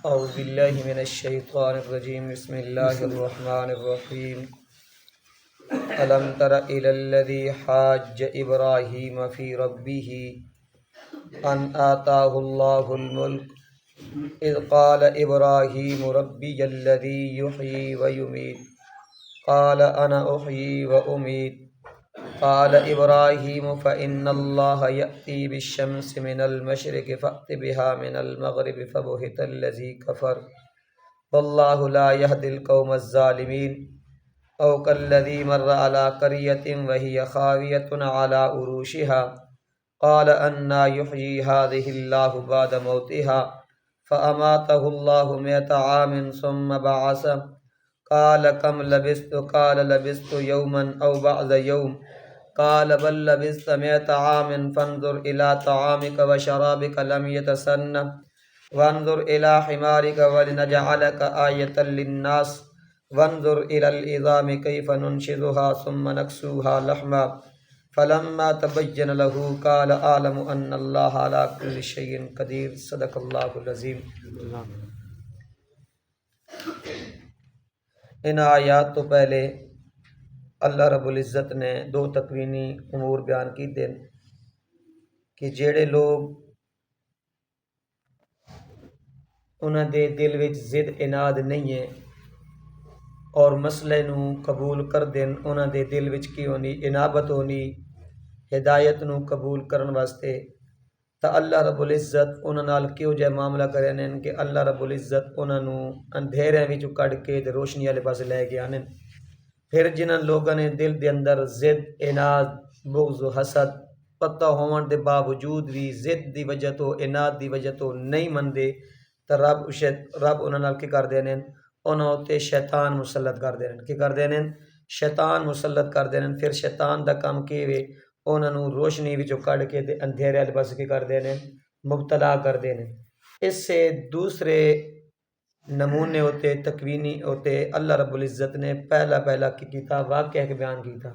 اعوذ باللہ من الشیطان الرجیم بسم اللہ الرحمن الرحیم الم تر الی الذی حاج ابراہیم فی ربہ ان آتاہ اللہ الملک اذ قال ابراہیم ربی الذی یحیی ویمیت قال انا احیی وامیت قال ابراہیم فإن اللہ یأتی بالشمس من المشرق فأت بها من المغرب فبہت الذی کفر واللہ لا یہدی القوم الظالمین او کالذی مر علی قریۃ وہی خاویۃ علی عروشها قال انا یحیی هذه اللہ بعد موتها فاماتہ اللہ مئۃ عام ثم بعثہ قال کم لبثت قال لبثت یوما او بعض یوم قال بل لبثت مئۃ عام فانظر الى طعامك وشرابك لم يتسنه وانظر الى حمارك ولنجعلك آية للناس وانظر الى العظام كيف ننشزها ثم نكسوها لحما فلما تبين له قال اعلم ان الله على كل شيء قدير صدق الله العظيم۔ ان آیات تو پہلے اللہ رب العزت نے دو تکوینی امور بیان کیتے کہ جڑے لوگ انہاں دے دل وچ ضد اناد نہیں ہے اور مسئلے نو قبول کر دین، انہاں دے دل وچ کی ہونی انابت ہونی ہدایت نو قبول کرن واسطے، تا اللہ رب العزت انہاں نال کیوں جے معاملہ کرے نے کہ اللہ رب العزت انہاں نو اندھیرے وچ کڈ کے تے روشنی والے پاسے لے کے آنے۔ پھر جنہاں لوگاں نے دل دے اندر ضد اناد بغض و حسد پتہ ہون دے باوجود بھی ضد دی وجہ تو اناد دی وجہ تو نہیں مندے، تا رب انہاں نال کی کر دینے، انہاں تے شیطان مسلط کر دینے۔ کی کر دینے؟ شیطان مسلط کر دینے۔ پھر شیطان دا کام کی وے انہاں نو روشنی وچوں کڈ کے تے اندھیرے والے پاسے کی کر دینے؟ مبتلا کر دینے۔ اس سے دوسرے نمونے ہوتے تکوینی ہوتے اللہ رب العزت نے پہلا کی کیتا واقعہ کے بیان کیتا۔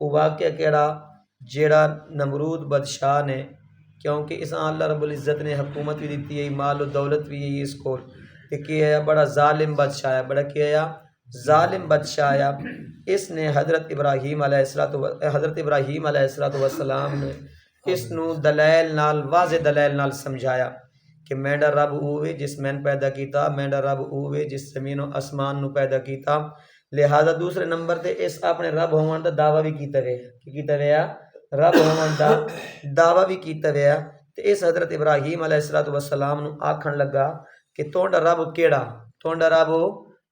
وہ واقعہ کیڑا جیڑا نمرود بادشاہ نے، کیونکہ اس اللہ رب العزت نے حکومت بھی دیتی ہے، مال و دولت بھی ہے اس کو، کہ کیا ہے بڑا ظالم بادشاہ ہے، بڑا کیا ہے ظالم بادشاہ ہے۔ اس نے حضرت ابراہیم علیہ السلام نے اس نو دلائل نال واضح دلائل نال سمجھایا کہ میرا رب اوے جس میں پیدا کیتا، میرا رب اوے جس زمین و آسمان نو پیدا کیتا، لہذا دوسرے نمبر تے اس اپنے رب ہون دا دعویٰ بھی کیتا وے، کی کیتا وے رب ہون دا دعویٰ بھی کیتا وے۔ تے اس حضرت ابراہیم علیہ السلام نو آکھن لگا کہ تہاڈا رب کیڑا، تہاڈا رب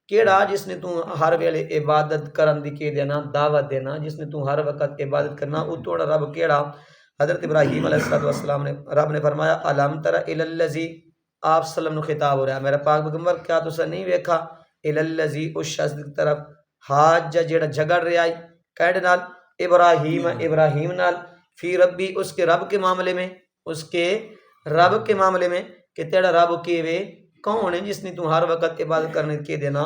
کیڑا جس نے تو ہر ویلے عبادت کرن دی کے دینا دعوت دینا، جس نے تو ہر وقت عبادت کرنا، او تہاڈا رب کیڑا؟ حضرت ابراہیم علیہ السلام نے رب نے فرمایا الم تر الی الذی، آپ سلم نو خطاب ہو رہا ہے، میرا پاک پیغمبر کیا تسا نہیں ویکھا الی الذی اس شخص کی طرف حاج جڑا جھگڑ رہا ہے کہڑے نال؟ ابراہیم نال، فی ربی اس کے رب کے معاملے میں، اس کے رب کے معاملے میں کہ تیرا رب کی وے کون ہے جس نے تو ہر وقت عبادت کرنے کے دینا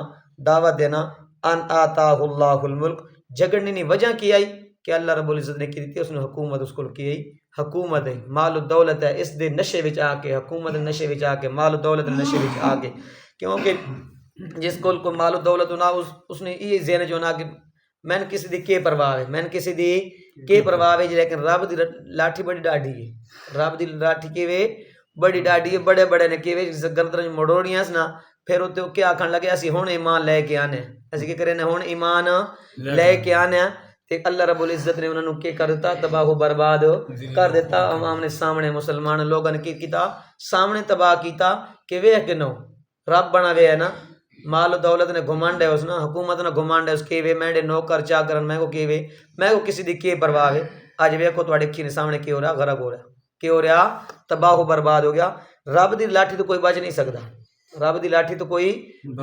دعوت دینا؟ ان آتاہ اللہ الملک، جھگڑنے کی وجہ کی آئی کہ اللہ رب العزت نے کی تھی اس نے حکومت اس کو کی آئی، حکومت ہے مال و دولت ہے، اس دے نشے وچ آ کے حکومت نشے وچ آ کے مال و دولت نشے وچ آ کے، کیونکہ جس کو مال و دولت نہ اس نے یہ ذہن جو نہ کہ میں نے کسی دی کی پرواہ ہے، میں نے کسی دی کی پرواہ ہے، لیکن رب دی لاٹھی بڑی ڈاڈی ہے، رب دی لاٹھی کی وے بڑی ڈاڈی ہے، بڑے بڑے نے کی وے گردن مڑوڑیاں نا، پھر اتنے کیا آکھن لگے اسی ہن ایمان لے کے آنے، اسی کیا کریں ہن ایمان لے کے آنے، تے اللہ رب العزت نے انہوں نے کیا کر دیتا؟ تباہ و برباد کر دیتا۔ آمنے سامنے مسلمان لوگوں نے کی کیتا؟ سامنے تباہ کیتا کہ وے کنو رب بنا وے ہے نا، مال و دولت نے گھمانڈ ہے اس نا، حکومت نے گھمانڈ ہے اس کے وے میرے نوکر چاکرن میں کو کی وے میں کو کسی دی کی پرواہ ہے، اج ویکھو تواڈے کھینے سامنے کی ہو رہا؟ غرق ہو رہا، کی ہو رہا؟ تباہ و برباد ہو گیا۔ رب دی لاٹھی تو کوئی بچ نہیں سکتا، رب دی لاٹھی تو کوئی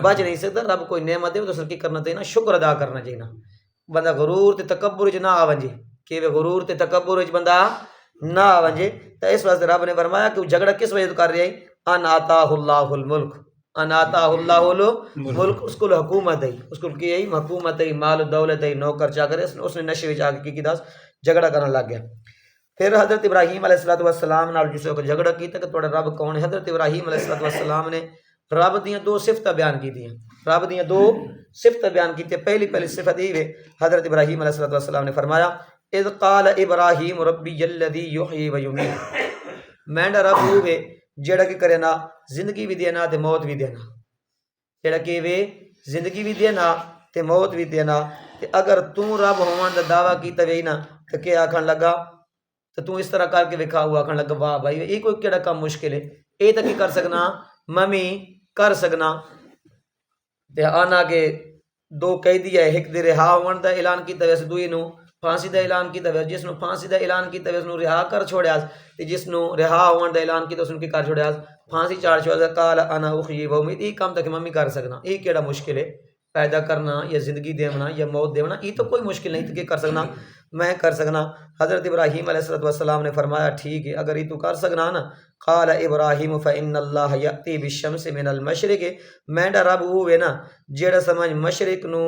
بچ نہیں سکتا، رب کوئی نعمت ہے تو سر کی کرنا چاہیے نا، شکر ادا کرنا چاہیے نا، بندہ غرور تے تکبر وچ نہ آونجے کہ غرور تے تکبر وچ بندہ نہ آونجے۔ تے اس واسطے رب نے فرمایا کہ جھگڑا کس وجہ تو کر رہا ہے؟ ان آتاہ اللہ الملک، ان آتاہ اللہ الملک، اس کو حکومت ہے، اس کو کی ہے حکومت ہے، مال و دولت ہے، نوکر چاکر، اس نے نشے وچ آ کے کی دس جھگڑا کرنے لگ گیا۔ پھر حضرت ابراہیم علیہ السلام نال جس کو جھگڑا کیتا کہ تہاڈا رب کون ہے؟ حضرت ابراہیم علیہ السلام نے رب دیاں دو صفتاں بیان کی دیاں، رب دیاں دو صفتاں بیان کی. پہلی صفت یہ ہے حضرت ابراہیم علیہ السلام نے فرمایا اذ قال ابراہیم ربی الذی یحیی و یمیت، میںڈا رب ہوئے جیڑا کہ کرے نا زندگی بھی دینا تے موت بھی دینا، جیڑا کہ وے زندگی بھی دینا تے موت بھی دینا. تے اگر تو رب ہون دا دعویٰ کیتا وے نا تے کہ آکھن لگا تو اس طرح کر کے وکھا ہوا، آکھن لگا واہ بھائی یہ کوئی کیڑا کام مشکل ہے، اے تک کی کر سکنا ممی کر سکنا. تے آنا کہ دو قیدی ہے، ایک دے رہا ہون دا اعلان کیتا ویسے دوئی نو پھانسی دا اعلان کیتا ویسے، جس نو پھانسی دا اعلان کیتا ویسے نو رہا کر چھوڑیا، تے جس نو رہا ہون دا اعلان کیتا اس نو کی کر چھوڑیا پھانسی چاڑ چھوڑیا. قال انا احیی و امیت، یہ کام تک ممی کر سکنا، یہ کیڑا مشکل ہے پیدا کرنا یا زندگی دیونا یا موت دیونا، یہ تو کوئی مشکل نہیں، تو کہ کر سکنا میں کر سکنا. حضرت ابراہیم علیہ السلام نے فرمایا ٹھیک ہے اگر یہ تو کر سکنا نا. قال ابراہیم فإن اللہ یأتی بالشمس من المشرق، میںڈا رب ہوئے نا جیڑا سمجھ مشرق نو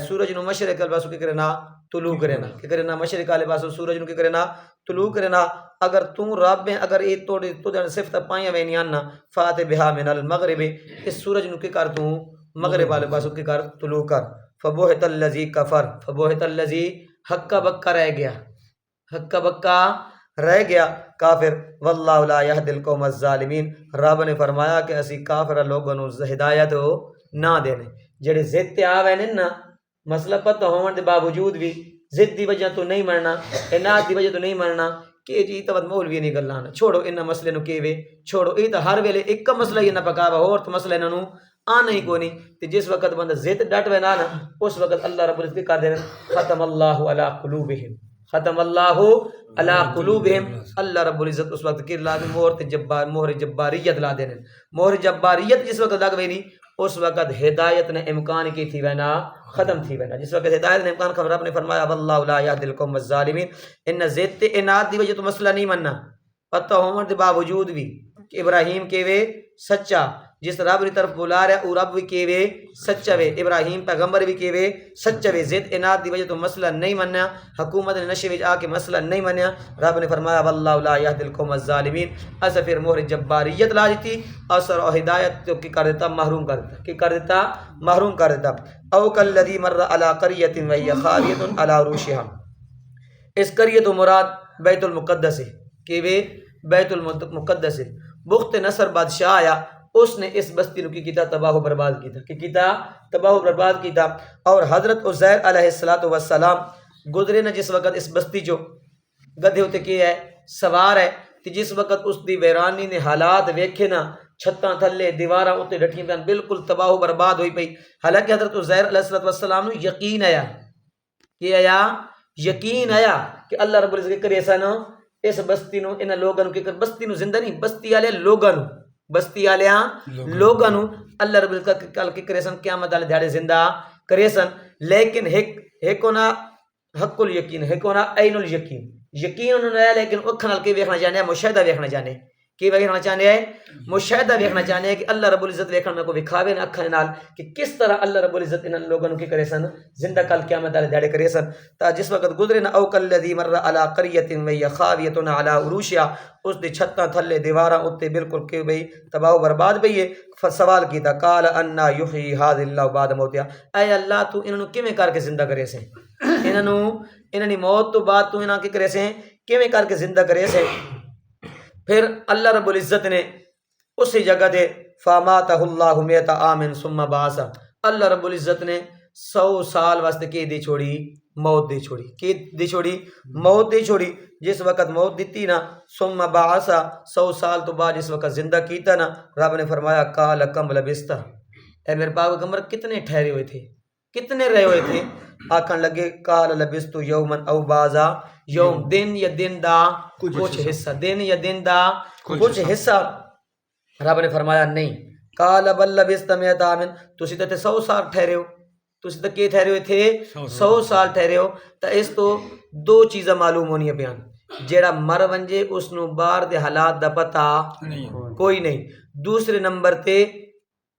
سورج نو مشرق والے پاسوں کی کرے نا طلوع کرے نا، کہ کرے نا مشرق والے پاسوں سورج نو کی کرے نا طلوع کرے نا. اگر تو رب ہے اگر یہ تو صفت پائیاں وینیاں نا فات بہا من المغرب، اس سورج نو کی کر تو مغرب والے پاسوں کی کر طلوع کر. فبہت الذی کفر، فبہت الذی ہکا بکا رہ گیا، ہکا بکا رہ گیا کافر. واللہ لا یہدی القوم الظالمین، رب نے فرمایا کہ اسی کافر لوگوں نو ہدایت نہ دینے جڑے ضد تے آوے نا، مسئلہ پتہ ہون دے باوجود بھی ضد دی وجہ تو نہیں مرنا، اناد دی وجہ تو نہیں مرنا کہ جی تو مولوی نہیں گلاں چھوڑو انہاں مسئلے نو کیوے چھوڑو، یہ تو ہر ویلے ایک مسئلہ ہی نہ پکاوا اور تو مسئلہ انہاں نو آنا ہی کوئی نہیں. تے جس وقت بندہ ضد ڈٹ وے نا اس وقت اللہ رب العزت کر دے ختم اللہ علی قلوبہم، ختم اللہ علی قلوبہم، اللہ رب العزت اس وقت کی لا مہر جباریت لا دینے. مہر جباریت جس وقت لگ وینی اس وقت ہدایت نے امکان کی تھی وینا ختم تھی وینا. جس وقت ہدایت نے امکان خبر رب نے فرمایا واللہ لا یہدی القوم الظالمین، ان ضد تے اناد دی وجہ تو مسئلہ نہیں مننا، پتہ ہون دے باوجود بھی کہ ابراہیم کے وے سچا، جس رب کی طرف بلا رہا وہ رب بھی کے وے سچا وے، ابراہیم پیغمبر بھی کے وے سچا وے. ضد اناد دی وجہ تو مسئلہ نہیں منیا، حکومت نے نشے وچ آ کے مسئلہ نہیں منیا. رب نے فرمایا واللہ لا یہدی القوم الظالمین، اسا پھر مہر جباریت لا دیتی، اثر اور ہدایت کی کر دیتا محروم کر دیتا، کی کر دیتا محروم کر دیتا. او کالذی مر علی قریۃ وہی خاویۃ علی عروشها، اس قریۃ مراد بیت المقدس ہے کہ وہ بیت المقدس ہے. بخت نصر بادشاہ آیا، اس نے اس بستی نو کی کیتا تباہ و برباد کیتا، کہ کیتا تباہ و برباد کیتا. اور حضرت عزیر علیہ السلام گزرے نہ جس وقت اس بستی جو گدھے ہوتے کیا ہے سوار ہے، کہ جس وقت اس دی ویرانی نے حالات ویکھے نا، چھتاں تھلے دیواراں اتنے ڈٹھیاں پئیاں بالکل تباہ و برباد ہوئی پئی. حالانکہ حضرت عزیر علیہ السلام نو یقین آیا، کہ آیا یقین آیا کہ اللہ رب العزت کرے سن اس بستی نو انہاں لوگاں نو، کہ بستی نو زندہ نہیں بستی والے لوگاں نو، بستی والیاں لوگاں نو اللہ رب العزت کل کی کرے سن قیامت والے دیہاڑے زندہ کرے سن. لیکن ایک ہونا حق الیقین، ایک ہونا عین الیقین. یقین انہوں نے لیکن اکھاں نال کی ویکھنا چاہنے مشاہدہ ویکھنا چاہنے، کی ویکھنا چاہنے ہے مشاہدہ ویکھنا چاہنے کہ اللہ رب العزت ویکھن میں کو وکھاوے نہ اکھاں نال کہ کس طرح اللہ رب العزت انہاں لوگاں نو کی کرے سن زندہ کل قیامت والے دیہاڑے کرے سن. تا جس وقت گزرے نہ او کالذی مر علی قریۃ وہی خاویۃ علی عروشها، اس دی چھتاں تھلے دیواراں اوتے بالکل کہ بھئی تباہ و برباد پئی ہے. سوال کیتا قال انا یحیی ھذا اللہ بعد موتها، اے اللہ تو انہاں نو کیویں کر کے زندہ کرے سے، انہاں دی موت تو بعد تو انہاں کی کرے سے کیویں کر کے زندہ کرے سے. پھر اللہ رب العزت نے اسی جگہ دے فاماتہ اللہ مئۃ عام ثم بعث، اللہ رب العزت نے 100 سال واسطے کی دی چھوڑی موت دی چھوڑی، کی دی چھوڑی موت دی چھوڑی. جس وقت موت دیتی نا ثم بعث 100 سال تو بعد جس وقت زندہ کیتا نا، رب نے فرمایا قال کم لبثت، اے میرے پاک پیغمبر کتنے ٹھہرے ہوئے تھے، کتنے رہے ہوئے تھے. آکھن لگے قال لبثت یوما او بعض یوم، دن یا دن دا کچھ حصہ، دن یا دن دا کچھ حصہ. رب نے فرمایا نہیں، قال بل لبثت مئۃ عام، تسی تے 100 سال ٹھہرے ہو، تسی تے کی ٹھہرے ہوئے تھے 100 سال ٹھہرے ہو. تا اس تو دو چیزاں معلوم ہونی بیان، جیڑا مر ونجے اس نو باہر دے حالات دا پتہ کوئی نہیں. دوسرے نمبر تے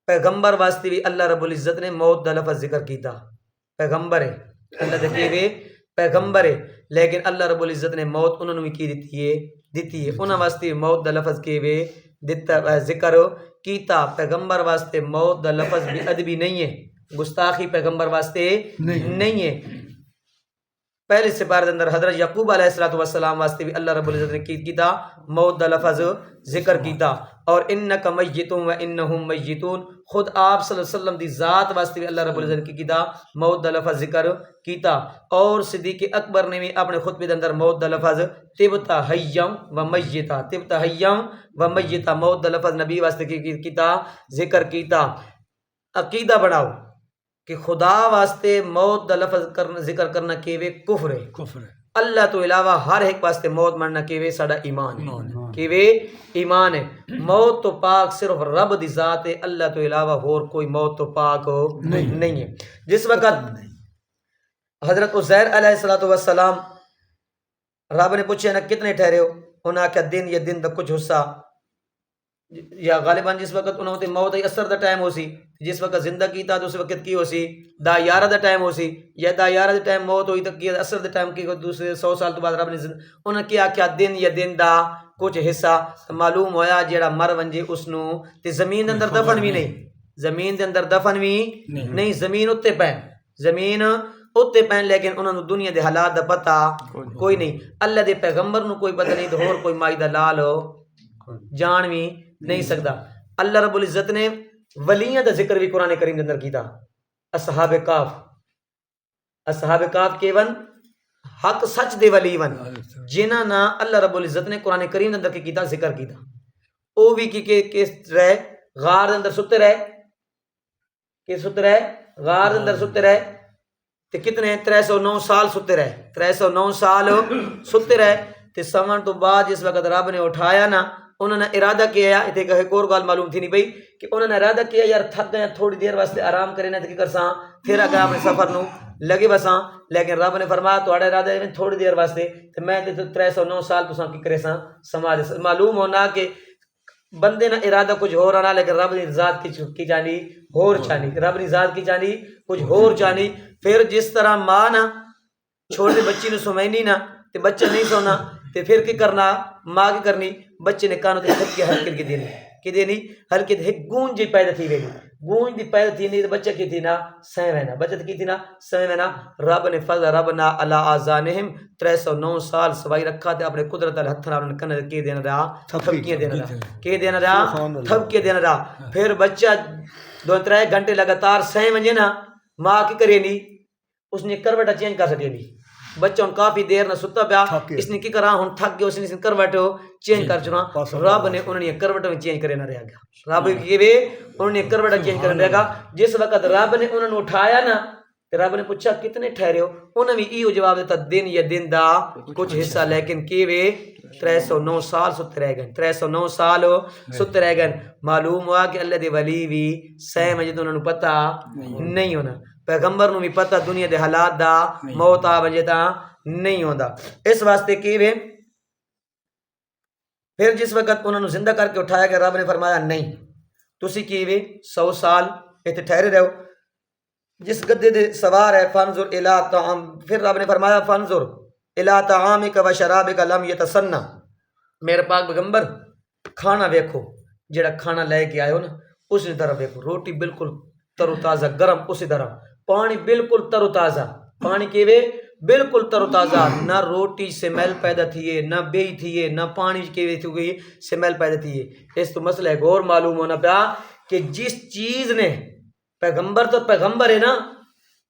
پیغمبر واسطے بھی اللہ رب العزت نے موت دا لفظ ذکر کیتا، پیغمبر ہے اللہ دے کیوے پیغمبر ہے، لیکن اللہ رب العزت نے موت انہوں نے کی دیتی ہے انہاں واسطے موت دا لفظ کیوے دتا ذکر کیتا پیغمبر واسطے موت دا لفظ بھی ادبی نہیں ہے، گستاخی پیغمبر واسطے نہیں ہے۔ پہلے سپارے دے اندر حضرت یعقوب علیہ السلام واسطے بھی اللہ رب العزت نے کیتا موت دا لفظ ذکر کیتا، اور انک میتون و انہم میتون، خود آپ صلی اللہ علیہ وسلم دی ذات واسطے بھی اللہ رب العزت نے کیتا موت دا لفظ ذکر کیتا، اور صدیق اکبر نے بھی اپنے خطبے دے اندر موت دا لفظ تبتا حیم و میتا، تبتا حیم و میتا، موت دا لفظ نبی واسطے کیتا ذکر کیتا۔ عقیدہ بناؤ کہ خدا واسطے موت دا لفظ ذکر کرنا کیوے کفر ہے، اللہ تو علاوہ ہر ایک واسطے موت مرنا کیوے ساڈا ایمان ہے، کیوے ایمان ہے۔ موت تو پاک صرف رب دی ذات ہے، اللہ تو علاوہ اور کوئی موت تو پاک نہیں ہے۔ جس وقت حضرت عزیر علیہ السلام رب نے پوچھا نا کتنے ٹھہرے ہو، انہوں نے کہا دن یا دن دا کچھ حصہ، یا غالباً جس وقت انہوں نے موت اثر دا ٹائم ہو سی، جس وقت زندہ کیتا تو اس وقت کی ہو سی 10-11 دا ٹائم ہو سی، یا 10-11 دا ٹائم موت ہوئی تو کی اثر دا ٹائم کی دوسرے 100 سال تو بعد رب نے انہوں نے کیا دن یا دن دا کچھ حصہ، معلوم ہویا جیڑا مر ونجے اس نو تے زمین دے اندر دفن بھی نہیں، زمین دے اندر دفن بھی نہیں، زمین اتے پین، زمین اتے پین، لیکن انہوں نے دنیا دے حالات دا پتہ کوئی نہیں، اللہ دے پیغمبر نو کوئی پتہ نہیں، تو اور کوئی مائی دا لال جان بھی نہیں سکتا۔ اللہ رب العزت نے ولیاں دا ذکر بھی قرآن کریم کے اندر کیتا، اصحاب کاف، اصحاب کاف کے ون حق سچ دے ولی ون جنہاں نا اللہ رب العزت نے قرآن کریم کے اندر کی کیتا ذکر کیتا، او بھی کہ رہے غار دے اندر ستے رہے، کہ ستے رہے غار دے اندر ستے رہے، تے کتنے 309 سال ستے رہے، 309 سال ستے رہے، تے سمن تو بعد جس وقت رب نے اٹھایا نا، انہوں نے ارادہ کیا، اتنے ایک اور گل معلوم تھی نہیں پئی کہ انہوں نے ارادہ کیا یار تھک گئے تھوڑی دیر واسطے آرام کرے نا، تے کی کرساں پھر اگے اپنے سفر نو لگے بساں، لیکن رب نے فرمایا تہاڈا ارادہ ہے تھوڑی دیر واسطے، تے میں تے 309 سال تساں کی کرے ساں سماج، معلوم ہونا کہ بندے نہ ارادہ کچھ ہو رہا، لیکن رب نے ذات کی جانی ہور چانی، رب نے ذات کی جانی کچھ ہور چانی۔ پھر جس طرح ماں نہ چھوٹے بچی نو سمینی نہ تے بچہ نہیں سونا، تے پھر کی کرنا، ماں کی کرنی، بچے نے کانوں تے ہلکی ہلکی کی دینی، کی دینی ہلکی ایک گونج جی پیدا تھی ویلی، گونج دی پیدا تھی نہیں، بچہ کی تھی نا سہوینا، بچہ کی تھی نا سہوینا، رب نے فضل ربنا علی آذانہم 309 سال سوائی رکھا تے اپنے قدرت ال ہتھ نال کنے کی دینا رہا، تھپکیاں دینا رہا، کی دینا رہا، تھپکیاں دینا رہا۔ پھر بچہ 2-3 گھنٹے لگاتار سہ ونجے نا، ماں کی کرے نہیں، اس نے کروٹا چینج کر سکے نہیں، بچہ ہن کافی دیر نہ ستا پیا، اس نے کی کرا ہن تھک گیا، اس نے کروٹ چینج کر چنا، رب نے انہوں نے کروٹ میں چینج کرے نہ رہا گیا، رب کی وے انہوں نے کروٹ چینج کرنے رہا گا۔ جس وقت رب نے انہوں نے اٹھایا نا، رب نے پوچھا کتنے ٹھہرے ہو، انہوں نے ایو جواب دیتا دن یا دن دا کچھ حصہ، لیکن کی وے 309 سال ستے رہ گئے، 309 سال ستے رہ گئے۔ معلوم ہوا کہ اللہ دے ولی بھی سہ مجھے تو انہوں نے پتہ نہیں ہونا، پیغمبر نو بھی پتہ دنیا دے حالات دا موت آ وجہ تا نہیں ہوندا، اس واسطے کی وے پھر جس وقت انہوں نے زندہ کر کے اٹھایا کہ رب نے فرمایا نہیں تسی کی وے 100 سال ایتھے ٹھہرے رہو، جس گدے دے سوار ہے فانظر الی طعام، پھر رب نے فرمایا فانظر الی طعامک و شرابک لم یتسنى، میرے پاک پیغمبر کھانا ویکھو، جڑا کھانا لے کے آئے ہو نا اسی طرح ویکھو، روٹی بالکل تر و تازہ گرم، اسی طرح پانی بالکل تر و تازہ، پانی کی وے بالکل تر و تازہ، نہ روٹی سمیل پیدا تھیے، نہ بیئی تھیے، نہ پانی کی وے تھی سمیل پیدا تھیے۔ اس تو مسئلہ ہے غور معلوم ہونا پیا کہ جس چیز نے پیغمبر تو پیغمبر ہے نا،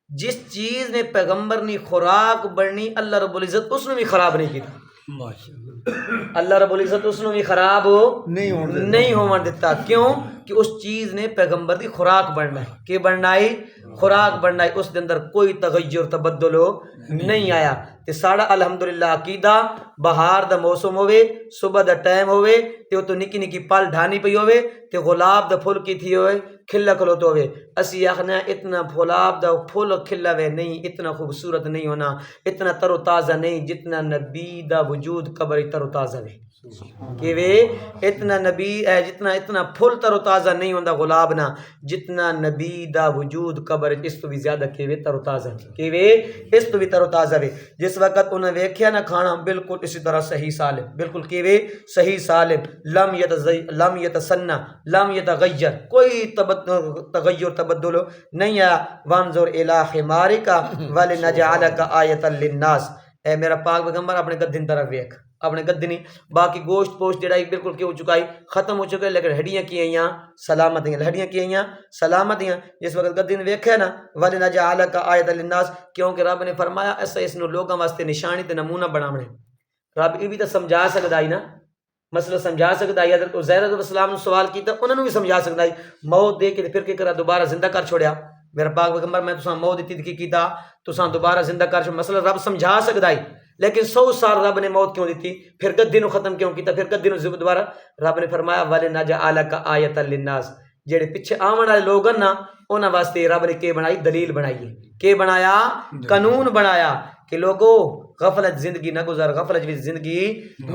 جس چیز نے پیغمبر نے خوراک بڑھنی اللہ رب العزت اس نے بھی خراب نہیں کی، اللہ رب العزت اس نے بھی خراب نہیں ہون دیتا، کیوں کہ اس چیز نے پیغمبر دی خوراک بڑھنا ہے، کہ بڑھنا ہے خوراک بڑھنا ہے، اس دے اندر کوئی تغیر تبدل نہیں آیا۔ تے ساڑا الحمدللہ عقیدہ بہار دا موسم ہوئے، صبح دا ٹائم ہوئے تے وہ تو نکی نکی پل ڈھانی پئی ہوئے تے گلاب دا پھول کی تھی ہوئے کھلا کھلوتا ہوئے، اسی آخنا اتنا گلاب دا پھول کھلا ہوئے نہیں، اتنا خوبصورت نہیں ہونا، اتنا تر و تازہ نہیں جتنا نبی دا وجود قبر تر و تازہ ہے۔ کہ وہ اتنا نبی ہے جتنا اتنا پھل تر و تازہ نہیں ہوندا گلاب نہ جتنا نبی دا وجود قبر اس تو بھی زیادہ کہ وہ تر و تازہ کہ وہ اس تو بھی تر و تازہ ہے جس وقت انہیں ویکھیا نہ کھانا بالکل اسی طرح صحیح سالم بالکل کہ وہ صحیح سالم لم یتسنى لم یتغیر کوئی تغیر تبدل نہیں ہے وانظر الی حمارک ولنجعلک آیۃ للناس اے میرا پاک پیغمبر اپنے گدھن طرف ویکھ اپنے گدھ نہیں باقی گوشت پوشت جڑا بالکل کہ ہو چکا ہے ختم ہو چکا ہے لیکن ہڈیاں کی ہیں سلامت ہیں ہڈیاں کی ہیں سلامت ہیں جس وقت گدھ نے ویکھیا نا وَلِنَجْعَلَكَ آیَةً لِلنَّاسِ کیونکہ رب نے فرمایا ایسا اس نو لوگاں واسطے نشانی تے نمونہ بناونے رب یہ بھی تو سمجھا سکدا ہے نا مسئلہ سمجھا سکدا ہے حضرت عزیر علیہ السلام نے سوال کیتا انہوں نے بھی سمجھا سکدا ہے موت دے کے پھر کے کرا دوبارہ زندہ کر چھوڑیا میرا پاک پیغمبر میں تساں موت دیتی کی کیتا تساں دوبارہ زندہ کر چھوڑ مسئلہ رب سمجھا سکدا ہے لیکن 100 سال رب نے موت کیوں دیتی پھر گدھے نو ختم کیوں کیتا پھر گدھے نو دوبارہ رب نے فرمایا وَلِنَجْعَلَكَ آیَةً لِلنَّاسِ جڑے پیچھے آون والے لوگ نا انہاں واسطے رب نے کی بنائی دلیل بنائی کہ بنایا قانون بنایا کہ لوگو غفلت زندگی نہ گزار غفلت بھی زندگی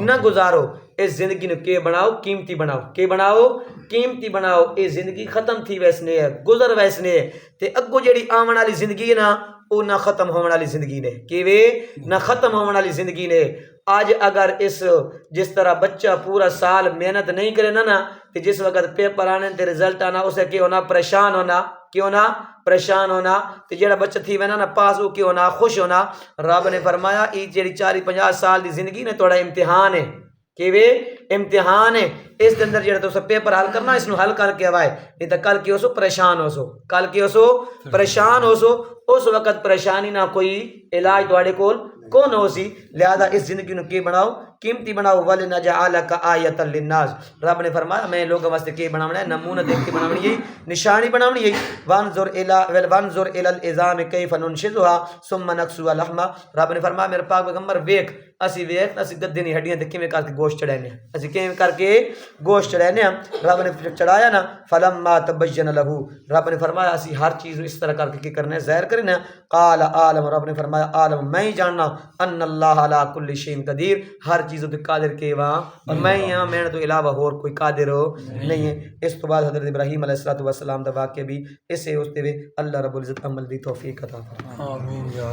نہ گزارو اس زندگی نو کے بناؤ قیمتی بناؤ کہ بناؤ قیمتی بناؤ اے زندگی ختم تھی ویسنے ہے گزر ویسنے تے اگو جڑی آون والی زندگی ہے نا او نہ ختم ہون والی زندگی نے کہ وے نہ ختم ہون والی زندگی نے آج اگر اس جس طرح بچہ پورا سال محنت نہیں کرے نا تے جس وقت پیپر آنے تے رزلٹ آنا اسے کہ ہونا پریشان ہونا کیوں نہ پریشان ہونا تے جڑا بچہ تھی وینا نا پاس ہو کیوں نہ خوش ہونا رب نے فرمایا ای جڑی 40-50 سال دی زندگی نے تھوڑا امتحان ہے کہ وہ امتحان ہے اس کے اندر جڑا تو پیپر حل کرنا اس نو حل کر کے آوائے نہیں تو کل کی ہو سو پریشان ہو سو کل کی ہو سو پریشان ہو سو اس وقت پریشانی نہ کوئی علاج تواڈے کول کون ہو سی لہذا اس زندگی نو کی بناؤ قیمتی بناؤ وَلِنَجْعَلَكَ آیَةً لِلنَّاسِ رب نے فرمایا میں لوگوں واسطے کی بناونا ہے نمونہ دیکھ کے بناونی ہے نشانی بناونی ہے وانظر الی العظام کیف ننشزها ثم نکسوها لحما رب نے فرمایا میرے پاک پیغمبر ویکھ اسی گدے دی ہڈیاں تے کیویں کر کے گوشت چڑھانے اسی کیویں کر کے گوشت چڑھانے رب نے چڑھایا نا فلما تبین له رب نے فرمایا اسی ہر چیز اس طرح کر کے کرنا ہے ظاہر کرنا قال عالم رب نے فرمایا عالم میں جاننا ان اللہ علی کل شیء قدیر ہر چیزوں تے قادر کے وہاں اور میں یہاں میرے تو علاوہ اور کوئی قادر نہیں ہے اس تو بعد حضرت ابراہیم علیہ الصلوۃ والسلام دا واقعہ بھی اسے اس تے اللہ رب العزت عمل دی توفیق عطا فرمائے آمین یا